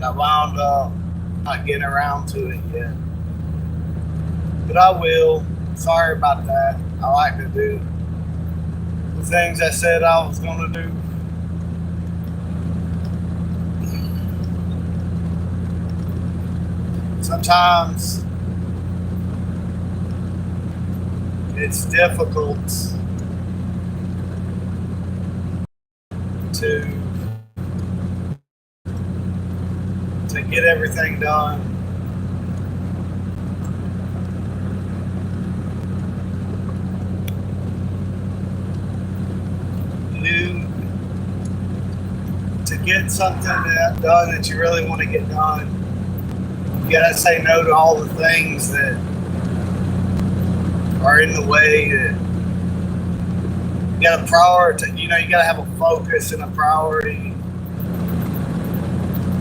and I wound up not getting around to it yet. But I will. Sorry about that. I like to do the things I said I was going to do. Sometimes it's difficult to get everything done. To get something done that you really want to get done, you gotta say no to all the things that are in the way. That you gotta prioritize. You gotta have a focus and a priority.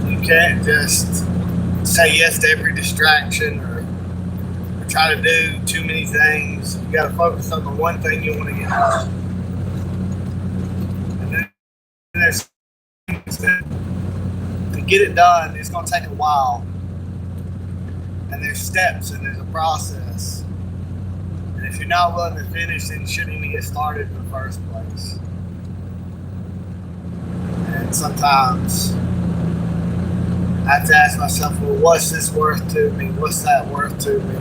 You can't just say yes to every distraction or try to do too many things. You gotta focus on the one thing you want to get done. And then there's things that to get it done, it's gonna take a while. And there's steps and there's a process. And if you're not willing to finish, then you shouldn't even get started in the first place. And sometimes I have to ask myself, well, what's this worth to me? What's that worth to me?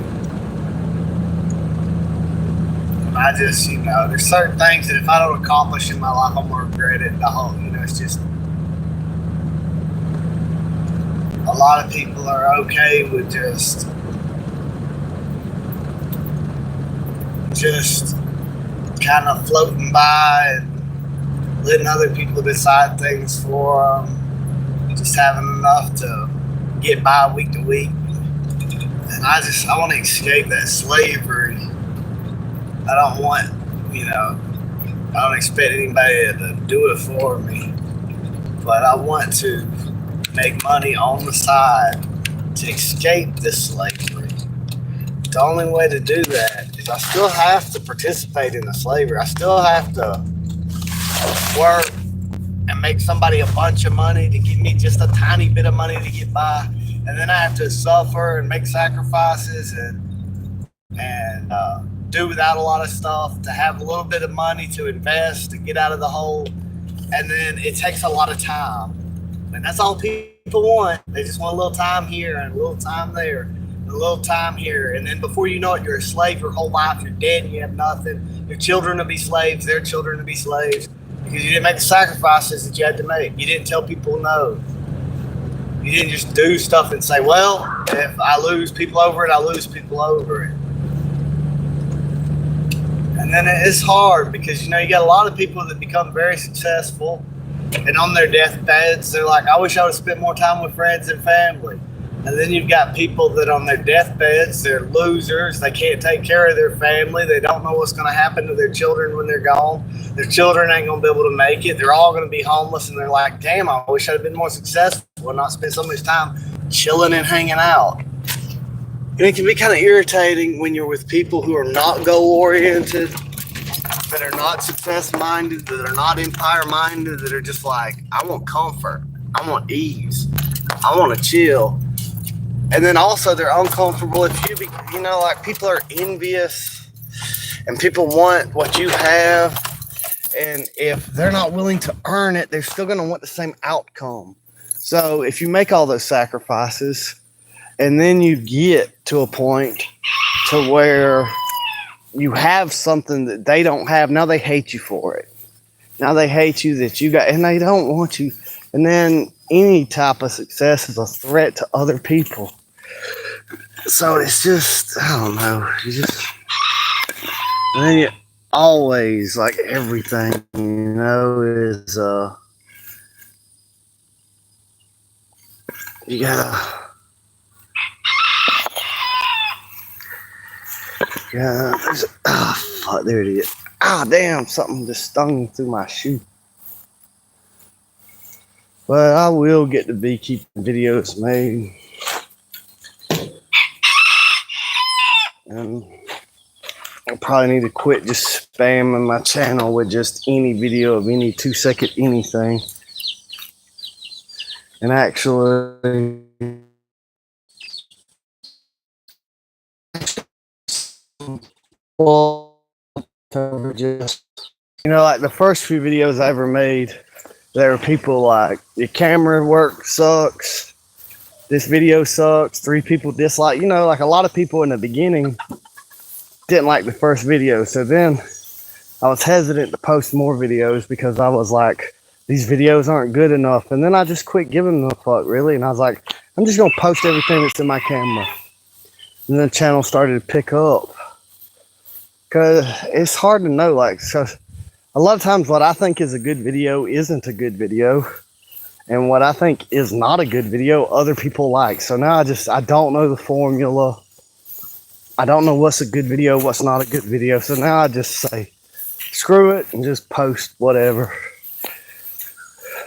And I just, there's certain things that if I don't accomplish in my life, I'm gonna regret it. It's just a lot of people are okay with just kind of floating by and letting other people decide things for them, just having enough to get by week to week. And I want to escape that slavery. I don't want, I don't expect anybody to do it for me, but I want to make money on the side to escape this slavery. The only way to do that is I still have to participate in the slavery. I still have to work and make somebody a bunch of money to give me just a tiny bit of money to get by. And then I have to suffer and make sacrifices and do without a lot of stuff to have a little bit of money to invest, to get out of the hole. And then it takes a lot of time. And that's all people want. They just want a little time here and a little time there and a little time here. And then before you know it, you're a slave your whole life. You're dead and you have nothing. Your children will be slaves. Their children will be slaves because you didn't make the sacrifices that you had to make. You didn't tell people no. You didn't just do stuff and say, well, if I lose people over it, I lose people over it. And then it's hard because, you got a lot of people that become very successful and on their deathbeds, they're like, I wish I would have spent more time with friends and family. And then you've got people that on their deathbeds, they're losers. They can't take care of their family. They don't know what's going to happen to their children when they're gone. Their children ain't going to be able to make it. They're all going to be homeless. And they're like, damn, I wish I'd have been more successful and not spent so much time chilling and hanging out. And it can be kind of irritating when you're with people who are not goal-oriented, that are not success-minded, that are not empire-minded, that are just like, I want comfort. I want ease. I want to chill. And then also they're uncomfortable if like people are envious and people want what you have. And if they're not willing to earn it, they're still going to want the same outcome. So if you make all those sacrifices and then you get to a point to where you have something that they don't have, now they hate you for it. Now they hate you that you got, and they don't want you. And then any type of success is a threat to other people. So it's just, I don't know. They always, like everything, is, you gotta, fuck, there it is. Damn, something just stung through my shoe. But I will get the beekeeping videos made. And I probably need to quit just spamming my channel with just any video of any 2-second anything. and actually well, just, you know, like the first few videos I ever made, there were people like, your camera work sucks, this video sucks, 3 people dislike, you know, like a lot of people in the beginning didn't like the first video. So then I was hesitant to post more videos because I was like, these videos aren't good enough. And then I just quit giving them a fuck, really. And I was like, I'm just gonna post everything that's in my camera. And the channel started to pick up. Cause it's hard to know, like, so a lot of times what I think is a good video isn't a good video. And what I think is not a good video, other people like. So now I don't know the formula. I don't know what's a good video, what's not a good video. So now I just say, screw it and just post whatever.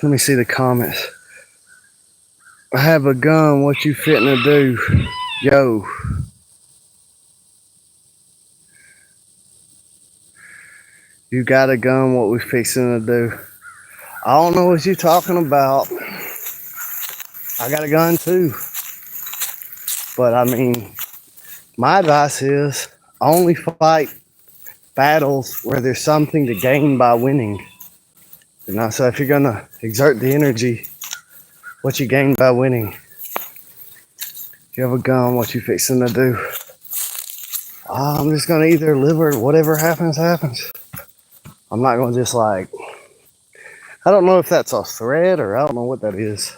Let me see the comments. I have a gun, what you fitting to do? Yo. You got a gun, what we fixing to do? I don't know what you talking about. I got a gun too. But I mean, my advice is only fight battles where there's something to gain by winning. You know, so if you're gonna exert the energy, what you gain by winning? You have a gun, what you fixing to do? I'm just gonna either live or whatever happens, happens. I'm not gonna just like, I don't know if that's a threat or I don't know what that is.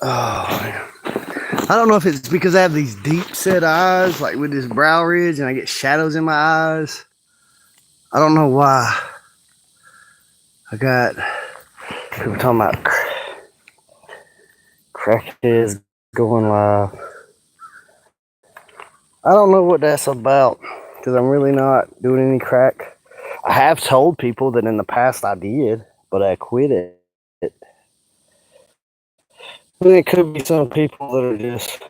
Oh man. I don't know if it's because I have these deep set eyes, like with this brow ridge, and I get shadows in my eyes. I don't know why. I got people talking about crackheads going live. I don't know what that's about because I'm really not doing any crack. I have told people that in the past I did, but I quit it. I think it could be some people that are just,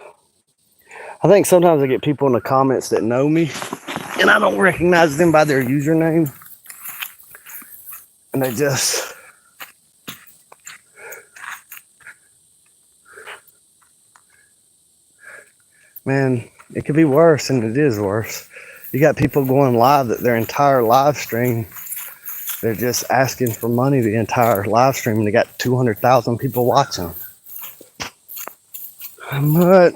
I think sometimes I get people in the comments that know me and I don't recognize them by their username. And they just, man, it could be worse, and it is worse. You got people going live that their entire live stream, they're just asking for money the entire live stream, and they got 200,000 people watching. But